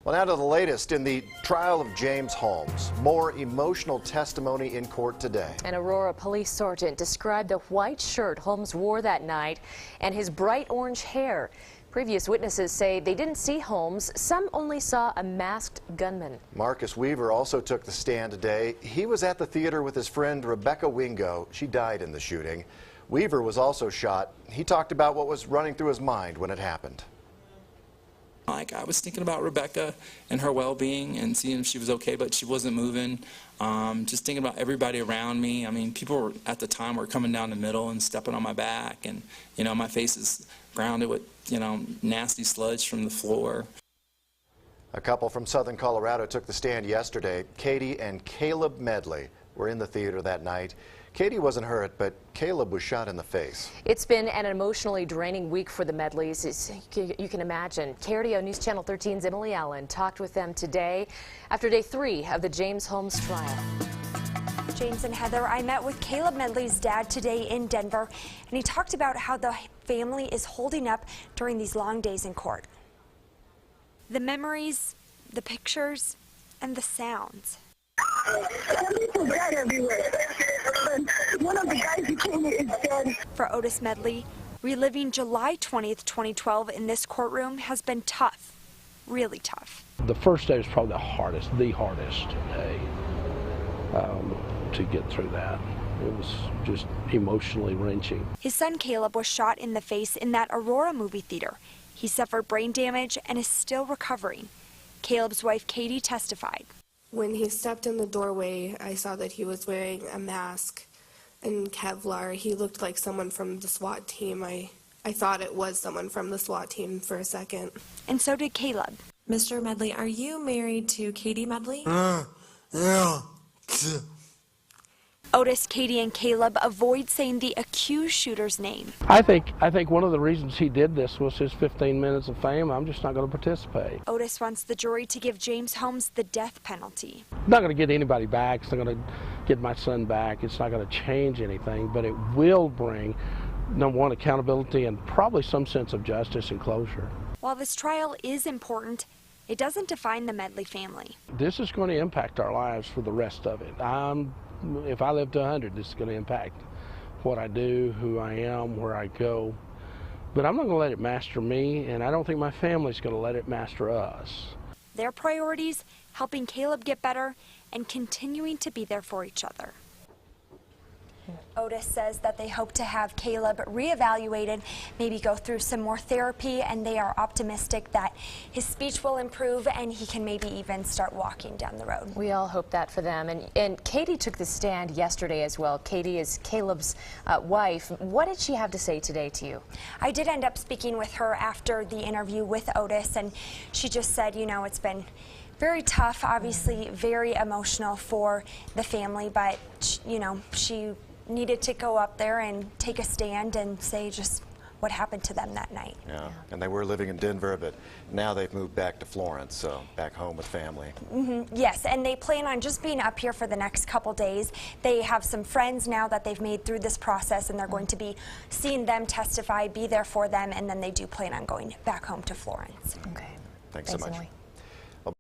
Well, now to the latest in the trial of James Holmes. More emotional testimony in court today. An Aurora police sergeant described the white shirt Holmes wore that night and his bright orange hair. Previous witnesses say they didn't see Holmes. Some only saw a masked gunman. Marcus Weaver also took the stand today. He was at the theater with his friend Rebecca Wingo. She died in the shooting. Weaver was also shot. He talked about what was running through his mind when it happened. I was thinking about Rebecca and her well-being and seeing if she was okay, but she wasn't moving. Just thinking about everybody around me. I mean, people were, at the time were coming down the middle and stepping on my back, and my face is grounded with nasty sludge from the floor. A couple from southern Colorado took the stand yesterday. Katie and Caleb Medley were in the theater that night. Katie wasn't hurt, but Caleb was shot in the face. It's been an emotionally draining week for the Medleys. You can imagine. KRDO News Channel 13's Emily Allen talked with them today after day 3 of the James Holmes trial. James and Heather, I met with Caleb Medley's dad today in Denver, and he talked about how the family is holding up during these long days in court. The memories, the pictures, and the sounds. People died everywhere. One of the guys who came is dead. For Otis Medley, reliving July 20th, 2012 in this courtroom has been tough, really tough. The first day was probably the hardest day to get through that. It was just emotionally wrenching. His son Caleb was shot in the face in that Aurora movie theater. He suffered brain damage and is still recovering. Caleb's wife Katie testified. When he stepped in the doorway, I saw that he was wearing a mask and Kevlar. He looked like someone from the SWAT team. I thought it was someone from the SWAT team for a second. And so did Caleb. Mr. Medley, are you married to Katie Medley? Yeah. Otis, Katie, and Caleb avoid saying the accused shooter's name. I think one of the reasons he did this was his 15 minutes of fame. I'm just not going to participate. Otis wants the jury to give James Holmes the death penalty. It's not going to get anybody back. It's not going to get my son back. It's not going to change anything, but it will bring, number one, accountability and probably some sense of justice and closure. While this trial is important, it doesn't define the Medley family. This is going to impact our lives for the rest of it. If I live to 100, this is going to impact what I do, who I am, where I go. But I'm not going to let it master me, and I don't think my family's going to let it master us. Their priorities, helping Caleb get better and continuing to be there for each other. Otis says that they hope to have Caleb reevaluated, maybe go through some more therapy, and they are optimistic that his speech will improve and he can maybe even start walking down the road. We all hope that for them. And Katie took the stand yesterday as well. Katie is Caleb's wife. What did she have to say today to you? I did end up speaking with her after the interview with Otis, and she just said, it's been very tough, obviously very emotional for the family, but, she needed to go up there and take a stand and say just what happened to them that night. Yeah, and they were living in Denver, but now they've moved back to Florence, so back home with family. Yes, and they plan on just being up here for the next couple days. They have some friends now that they've made through this process, and they're going to be seeing them testify, be there for them, and then they do plan on going back home to Florence. Okay. Thanks so much. Emily.